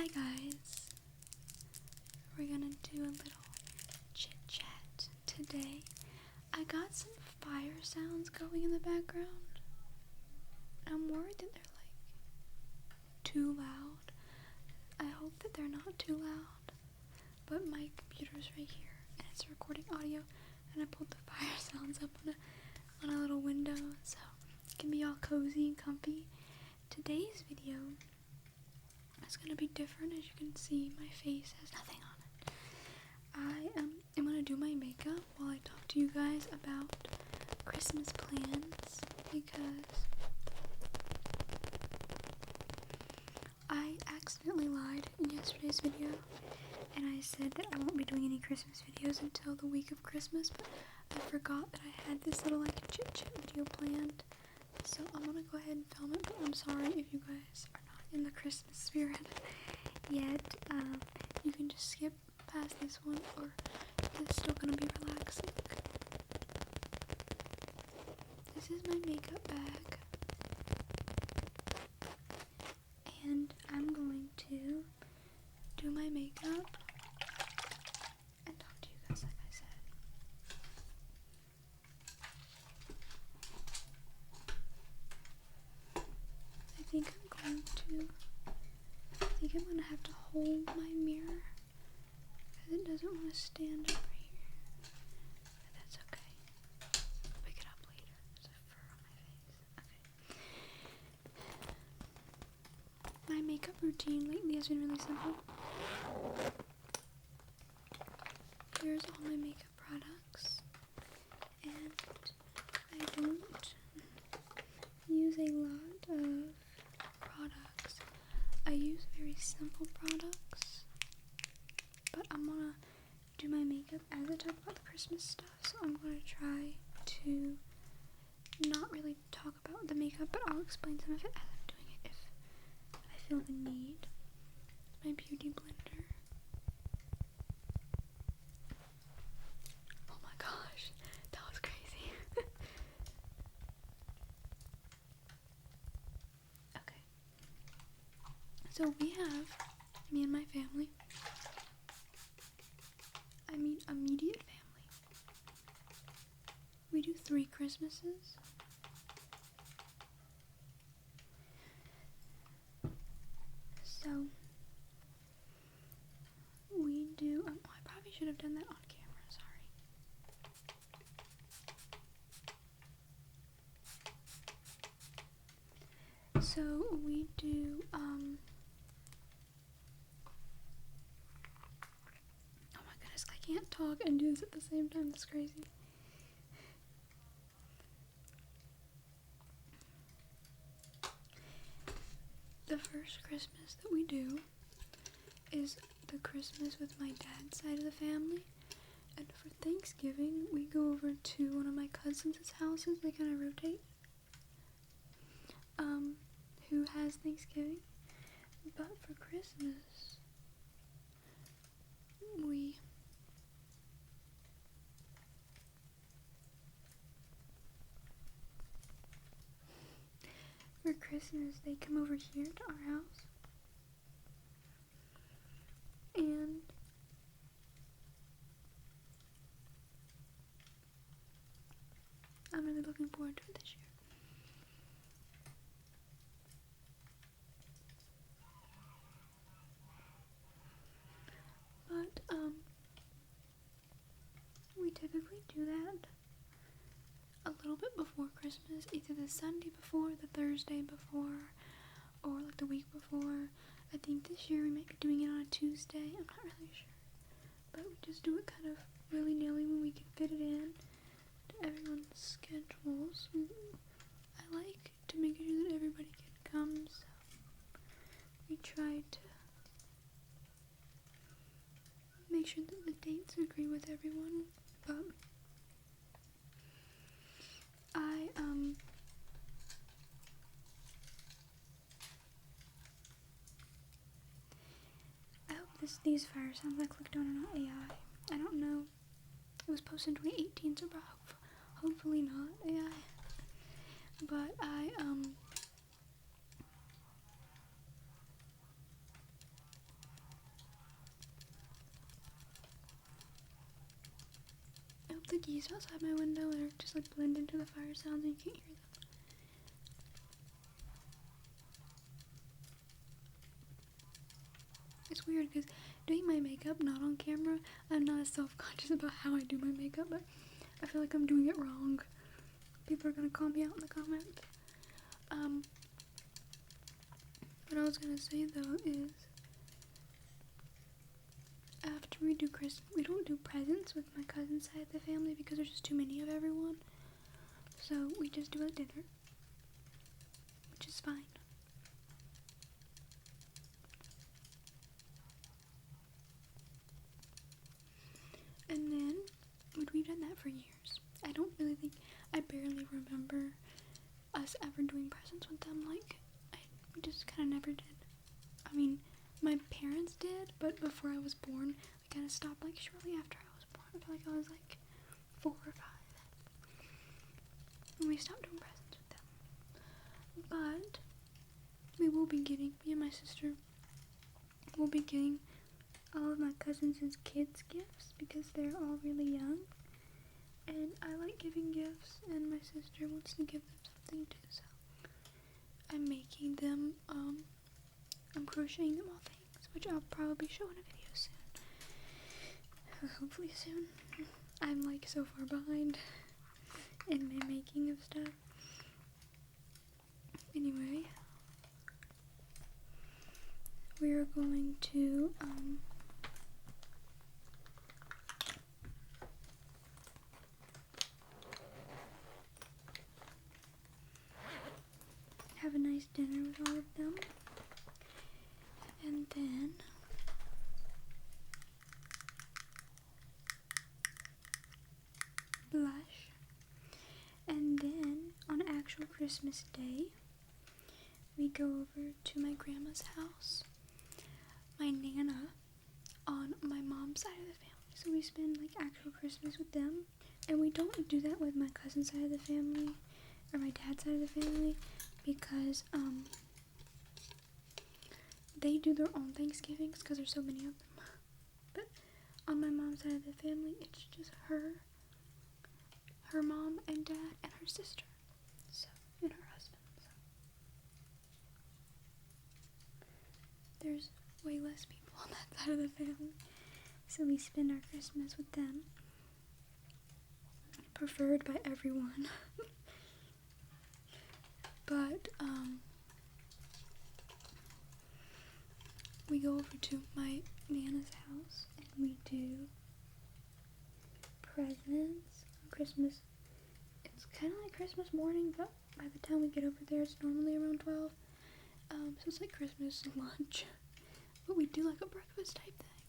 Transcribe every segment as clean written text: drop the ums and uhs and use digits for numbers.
Hi guys, we're gonna do a little chit chat today. I got some fire sounds going in the background. I'm worried that they're like too loud. I hope that they're not too loud, but my computer's right here and it's recording audio, and I pulled the fire sounds up on a little window so it can be all cozy and comfy. Today's video is going to be different. As you can see, my face has nothing on it. I am going to do my makeup while I talk to you guys about Christmas plans, because I accidentally lied in yesterday's video and I said that I won't be doing any Christmas videos until the week of Christmas, but I forgot that I had this little like chit-chat video planned, so I'm going to go ahead and film it. But I'm sorry if you guys are not in the Christmas spirit yet. You can just skip past this one, or it's still gonna be relaxing. This is my makeup bag, and I'm going to do my makeup and talk to you guys like I said. I think I'm gonna have to hold my mirror because it doesn't want to stand over here. But that's okay. I'll pick it up later. There's a fur on my face. Okay. My makeup routine lately has been really simple. Here's all my makeup products, and I don't use a lot of products. I use very simple products, but I'm gonna do my makeup as I talk about the Christmas stuff, so I'm gonna try to not really talk about the makeup, but I'll explain some of it as I'm doing it if I feel the need. My beauty blender. Oh my gosh, that was crazy. Okay. So we have, me and my family, immediate family. We do 3 Christmases. So, we do, I probably should have done that on camera, sorry. So, we do, oh my goodness, I can't talk and do this at the same time, that's crazy. The first Christmas that we do is the Christmas with my dad's side of the family, and for Thanksgiving we go over to one of my cousins' houses. They kind of rotate who has Thanksgiving, but for Christmas they come over here to our house, and I'm really looking forward to it this year. But we typically do that a little bit before Christmas, either the Sunday before, the Thursday before, or like the week before. I think this year we might be doing it on a Tuesday, I'm not really sure. But we just do it kind of willy-nilly when we can fit it in to everyone's schedules. I like to make sure that everybody can come, so we try to make sure that the dates agree with everyone. But I hope these fire sounds I clicked on are not AI. I don't know. It was posted in 2018, so hopefully not AI. But the geese outside my window. They're just like blend into the fire sounds and you can't hear them. It's weird because doing my makeup not on camera, I'm not as self-conscious about how I do my makeup, but I feel like I'm doing it wrong. People are gonna call me out in the comments. What I was gonna say though is, after we do Christmas, we don't do presents with my cousin's side of the family because there's just too many of everyone. So we just do a dinner, which is fine. And then, we've done that for years. I don't really think, I barely remember us ever doing presents with them. Like, we just kind of never did. I mean, my parents did, but before I was born, we kind of stopped, like, shortly after I was born. I feel like I was, like, 4 or 5. And we stopped doing presents with them. But, we will be getting, me and my sister, will be getting all of my cousins' kids gifts because they're all really young. And I like giving gifts, and my sister wants to give them something too, so I'm making them, I'm crocheting them all things, which I'll probably show in a video soon. Hopefully soon. I'm like so far behind in my making of stuff. Anyway, we are going to, have a nice dinner with all of them, and then blush, and then on actual Christmas Day we go over to my grandma's house, my Nana, on my mom's side of the family, so we spend like actual Christmas with them. And we don't do that with my cousin's side of the family or my dad's side of the family because they do their own Thanksgivings because there's so many of them. But on my mom's side of the family, it's just her mom and dad, and her sister, so, and her husband. So there's way less people on that side of the family, so we spend our Christmas with them, preferred by everyone. But we go over to my Nana's house and we do presents on Christmas. It's kind of like Christmas morning, but by the time we get over there, it's normally around 12. So it's like Christmas lunch, but we do like a breakfast type thing.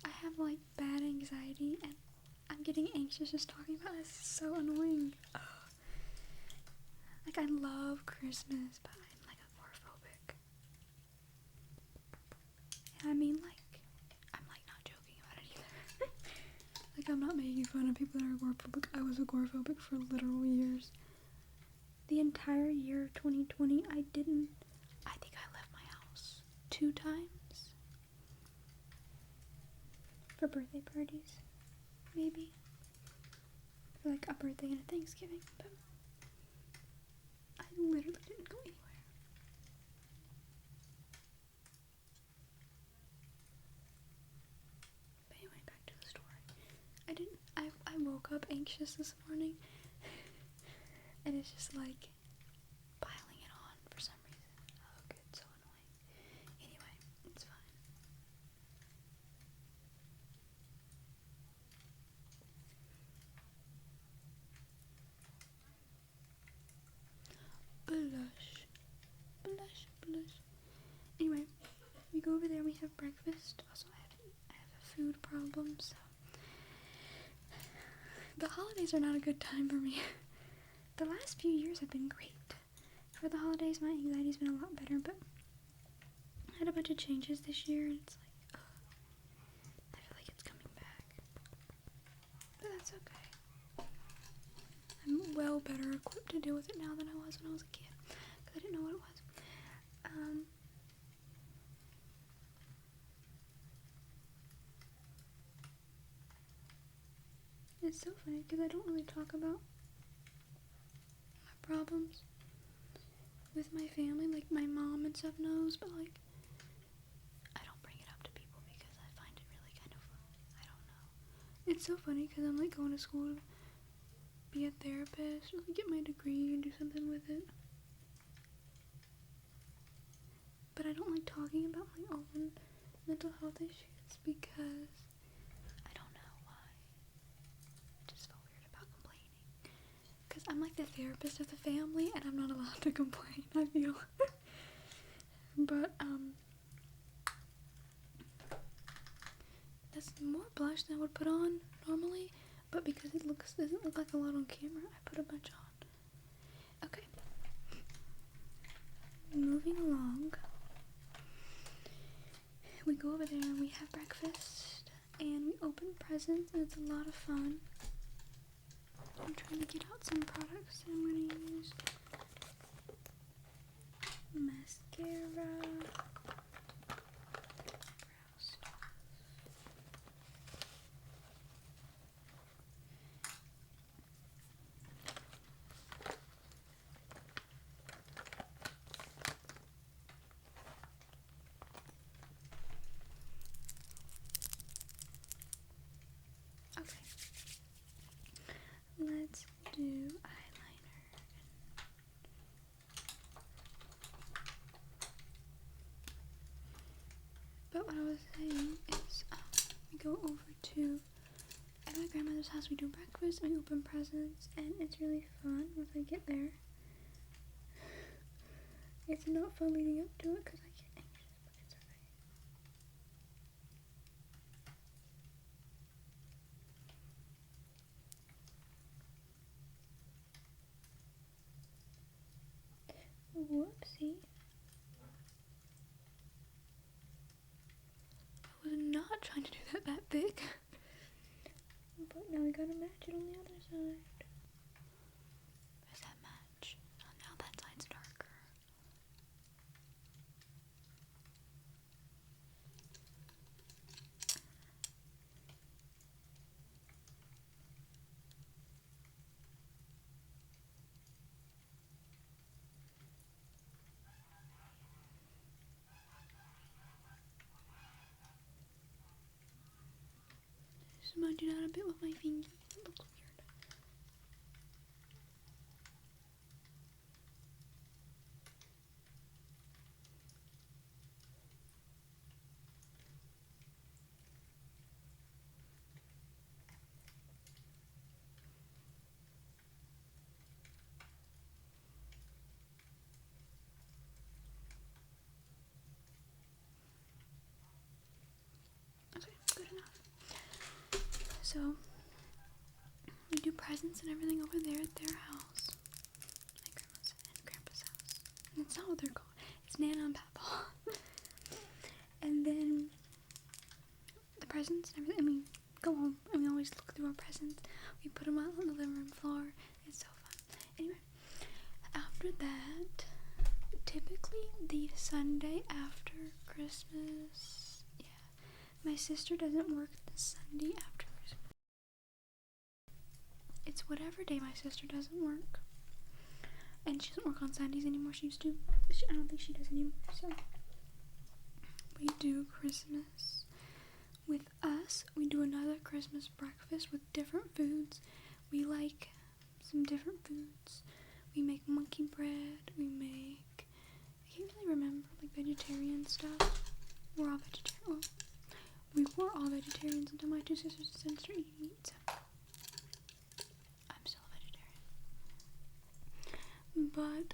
I have like bad anxiety, and I'm getting anxious just talking about this. It's so annoying. Ugh. Like, I love Christmas, but I'm like agoraphobic. And I mean, like, I'm like not joking about it either. Like, I'm not making fun of people that are agoraphobic. I was agoraphobic for literal years. The entire year 2020, I think I left my house 2 times. For birthday parties, maybe. For like a birthday and a Thanksgiving, but I literally didn't go anywhere. But anyway, back to the story. I woke up anxious this morning, and it's just like piling it on for some reason. Oh, good, so annoying. Anyway, it's fine. Blush. Anyway, we go over there, we have breakfast. Also, I have a food problem, so the holidays are not a good time for me. The last few years have been great. For the holidays, my anxiety's been a lot better, but I had a bunch of changes this year, and it's like, I feel like it's coming back. But that's okay. I'm well better equipped to deal with it now than I was when I was a kid, because I didn't know what it was. It's so funny because I don't really talk about my problems with my family. Like, my mom and stuff knows, but, like, I don't bring it up to people because I find it really kind of, I don't know. It's so funny because I'm, like, going to school to be a therapist or, like, get my degree and do something with it. But I don't like talking about my own mental health issues because I don't know why. I just feel weird about complaining. Because I'm like the therapist of the family and I'm not allowed to complain, I feel. But, that's more blush than I would put on normally. But because it doesn't look like a lot on camera, I put a bunch on. Okay. Moving along. We go over there and we have breakfast and we open presents and it's a lot of fun. I'm trying to get out some products that I'm going to use. Mascara. Brow stuff. Okay. Let's do eyeliner. But what I was saying is, we go over to at my grandmother's house. We do breakfast and we open presents, and it's really fun once I get there. It's not fun leading up to it because I get anxious, but it's okay. Whoopsie. I was not trying to do that big. But now we gotta match it on the other side. Where's that match? Oh, now that side's darker. Smudge it out a bit with my finger. It looks weird. Okay, good enough. So, we do presents and everything over there at their house. My grandma's and grandpa's house. And it's not what they're called. It's Nana and Papa. And then the presents and everything. I mean, go home and we always look through our presents. We put them out on the living room floor. It's so fun. Anyway, after that, typically the Sunday after Christmas, yeah, my sister doesn't work the Sunday after Christmas. It's whatever day my sister doesn't work. And she doesn't work on Sundays anymore. She used to. I don't think she does anymore. So we do Christmas with us. We do another Christmas breakfast with different foods. We like some different foods. We make monkey bread. We make, I can't really remember, like vegetarian stuff. We're all vegetarian. Well, we were all vegetarians until my two sisters decided to start eating meat. So I'm still a vegetarian. But,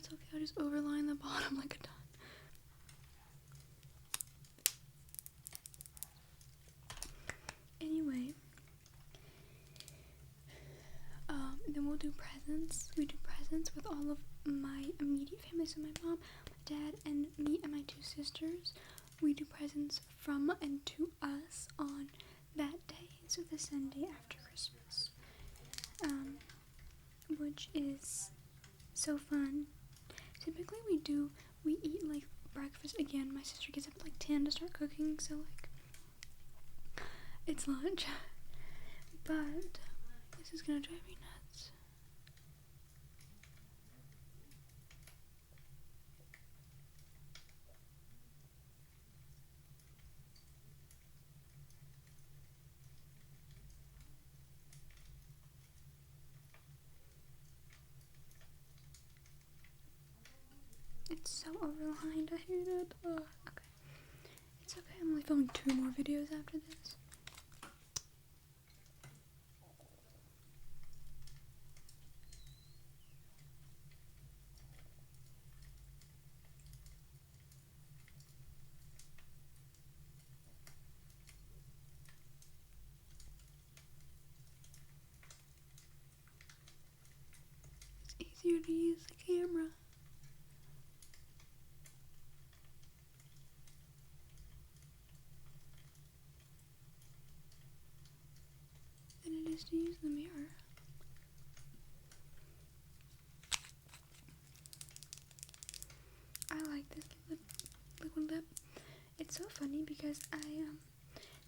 That's okay, I'll just overline the bottom like a ton. Anyway, then we'll do presents. We do presents with all of my immediate family, so my mom, my dad, and me and my 2 sisters. We do presents from and to us on that day, so the Sunday after Christmas, which is so fun. Typically we eat like breakfast. Again, my sister gets up at like 10 to start cooking, so like it's lunch. But this is gonna drive me nuts. It's so overlined, I hate it. Okay. It's okay, I'm only filming 2 more videos after this. It's easier to use the camera. Than it is to use the mirror. I like this liquid lip. It's so funny because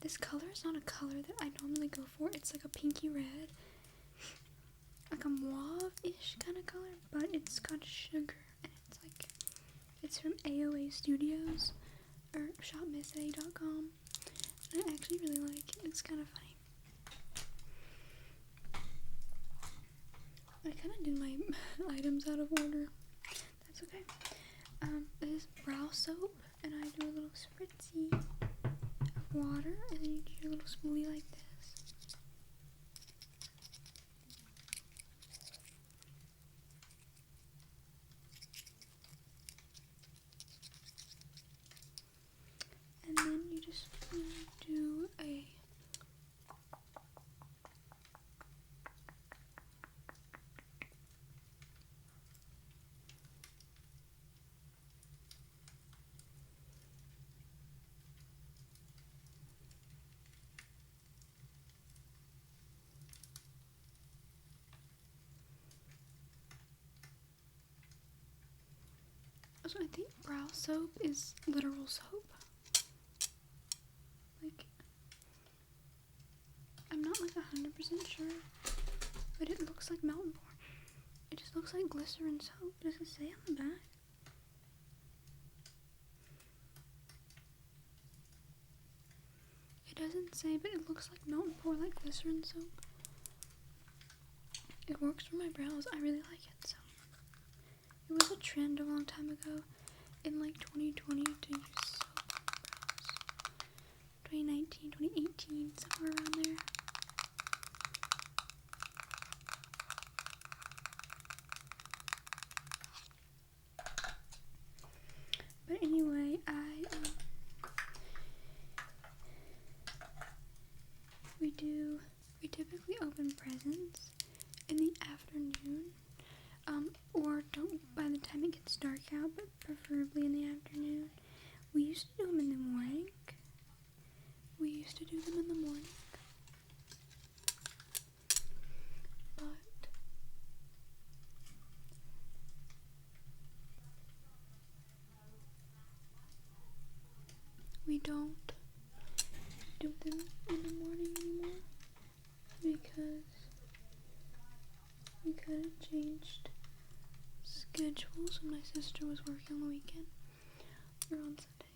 this color is not a color that I normally go for. It's like a pinky red, like a mauve-ish kind of color, but it's got sugar, and it's from AOA Studios, or shopmissa.com, and I actually really like it. It's kind of funny. I kind of did my items out of order. That's okay. This is brow soap, and I do a little spritzy of water, and then you do your little spoolie like this. And then you just do a so I think brow soap is literal soap. Like, I'm not like 100% sure, but it looks like Mountain Dew. It just looks like glycerin soap. Does it say on the back? It doesn't say, but it looks like Mountain Dew, like glycerin soap. It works for my brows. I really like it. So it was a trend a long time ago, in like 2020, to use soap on brows. 2019, 2018, somewhere around there. But anyway, we typically open presents in the afternoon, or don't by the time it gets dark out, but preferably in the afternoon. We used to do them in the morning. But we don't do them in the morning anymore because we kind of changed schedules when my sister was working on the weekend or on Sunday.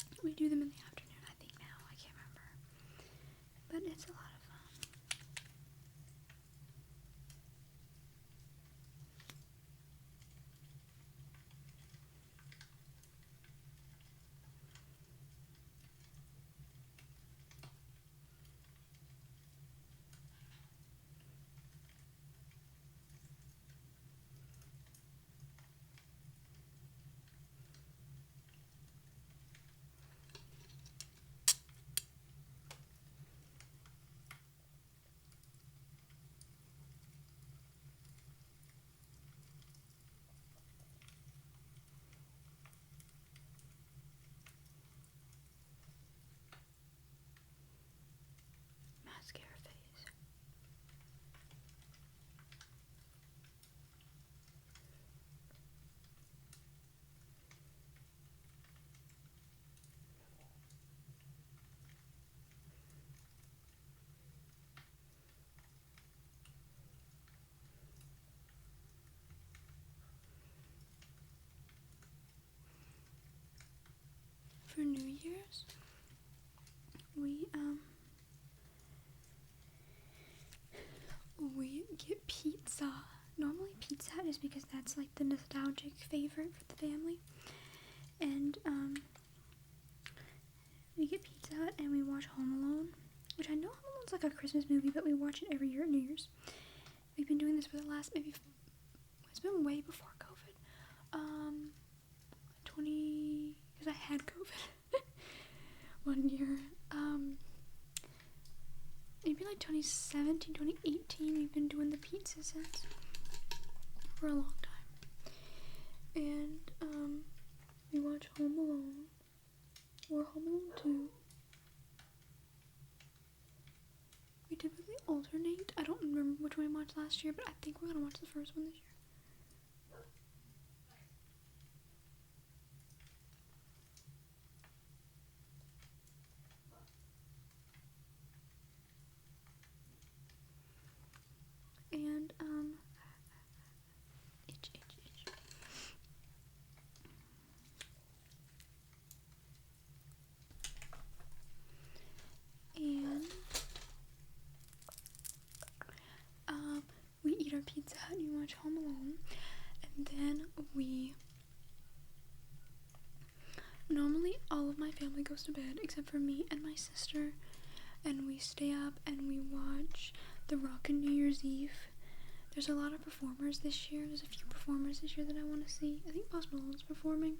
But we do them in the afternoon, I think now. I can't remember. But it's a lot of fun. for New Year's, we get pizza. Normally Pizza Hut is because that's like the nostalgic favorite for the family. And we get Pizza Hut and we watch Home Alone, which I know Home Alone's like a Christmas movie, but we watch it every year at New Year's. We've been doing this for the last it's been way before COVID. Because I had COVID 1 year. Maybe like 2017, 2018, we've been doing the pizza since for a long time. And we watch Home Alone or Home Alone 2. We typically alternate. I don't remember which one we watched last year, but I think we're gonna watch the first one this year. And itch. And we eat our Pizza Hut and we watch Home Alone, and then normally all of my family goes to bed except for me and my sister, and we stay up and we watch The Rockin' New Year's Eve. There's a lot of performers this year. There's a few performers this year that I want to see. I think Post Malone's performing.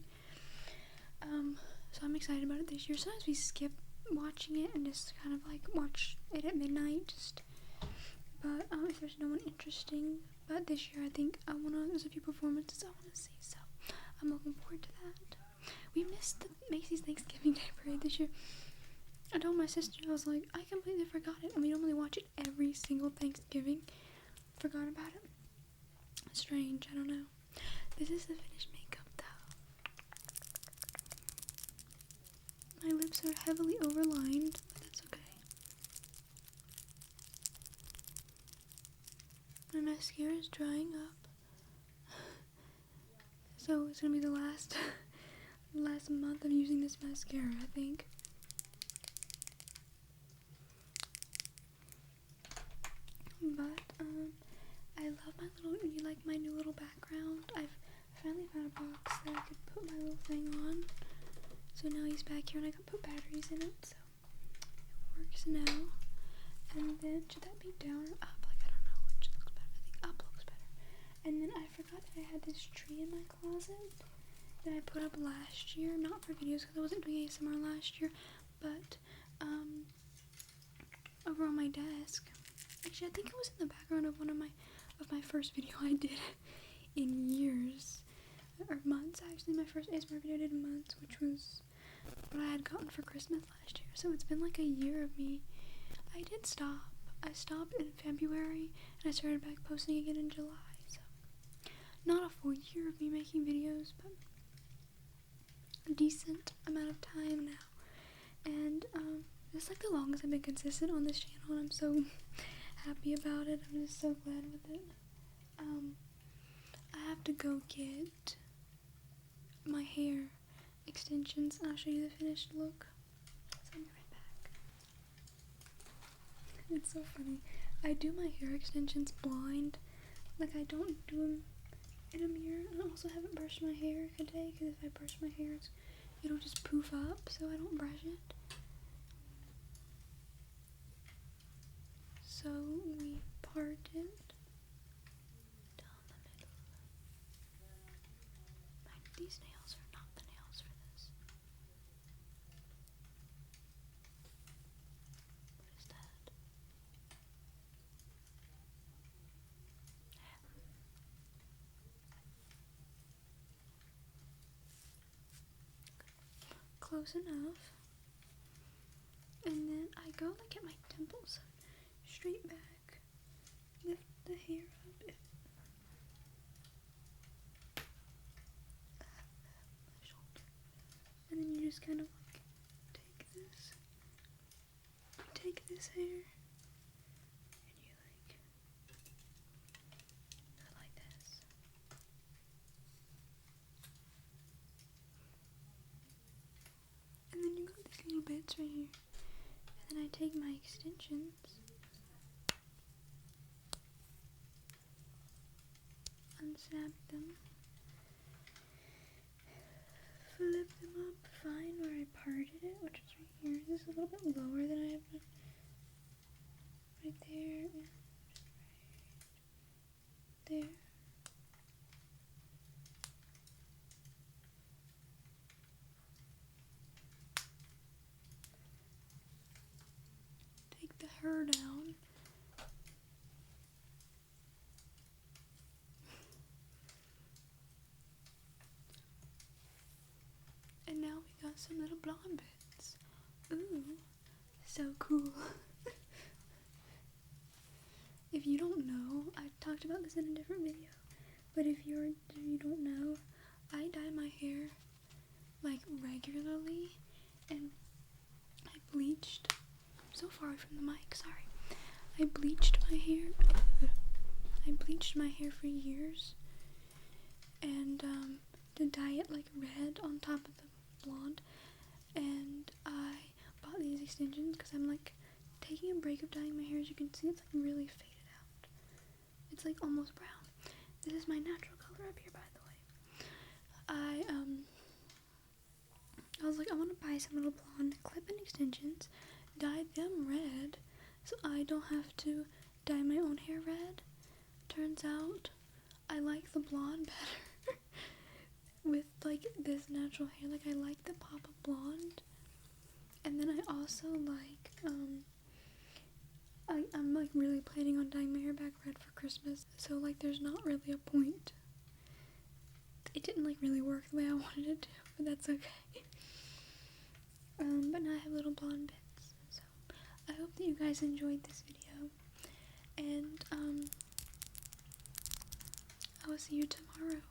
So I'm excited about it this year. Sometimes we skip watching it and just kind of like watch it at midnight, but if there's no one interesting. But this year I think there's a few performances I want to see, so I'm looking forward to that. We missed the Macy's Thanksgiving Day Parade this year. I told my sister, I was like, I completely forgot it, and we normally watch it every single Thanksgiving. Forgot about it. Strange, I don't know. This is the finished makeup though. My lips are heavily overlined, but that's okay. My mascara is drying up. So it's gonna be the last month of using this mascara, I think. But I love my new little background. I've finally found a box that I could put my little thing on. So now he's back here and I can put batteries in it, so it works now. And then should that be down or up? Like, I don't know which looks better. I think up looks better. And then I forgot that I had this tree in my closet that I put up last year, not for videos because I wasn't doing ASMR last year, but over on my desk. Actually, I think it was in the background of one of my first video I did in years, or months actually. My first ASMR video I did in months, which was what I had gotten for Christmas last year. So it's been like a year of me. I did stop. I stopped in February and I started back posting again in July. So not a full year of me making videos, but a decent amount of time now. And it's like the longest I've been consistent on this channel, and I'm so happy about it. I'm just so glad with it. I have to go get my hair extensions and I'll show you the finished look. So I'll be right back. It's so funny. I do my hair extensions blind. Like, I don't do them in a mirror. And I also haven't brushed my hair today because if I brush my hair, it'll just poof up, so I don't brush it. So we part it down the middle. These nails are not the nails for this. What is that? Close enough. And then I go like at my temples, straight back, lift the hair up. My shoulder. And then you just kind of like take this hair, and you like go like this. bits right here. And then I take my extensions. Unsnap them. Flip them up, find where I parted it, which is right here. This is a little bit lower than I have been. Right there, and right there. Take the hair down. And now we got some little blonde bits. Ooh, so cool. If you don't know, I talked about this in a different video, but if you don't know, I dye my hair like regularly, and I bleached. I'm so far away from the mic, sorry. I bleached my hair. I bleached my hair for years, and to dye it like red on top of the blonde, and I bought these extensions because I'm like taking a break of dyeing my hair. As you can see, it's like really faded out. It's like almost brown. This is my natural color up here, by the way. I was like, I want to buy some little blonde clip-in extensions, dye them red, so I don't have to dye my own hair red. Turns out, I like the blonde better with like this natural hair. Like, I like the pop of blonde, and then I also like, I'm like really planning on dyeing my hair back red for Christmas, so like there's not really a point. It didn't like really work the way I wanted it to, but that's okay. But now I have little blonde bits, so I hope that you guys enjoyed this video, and I will see you tomorrow.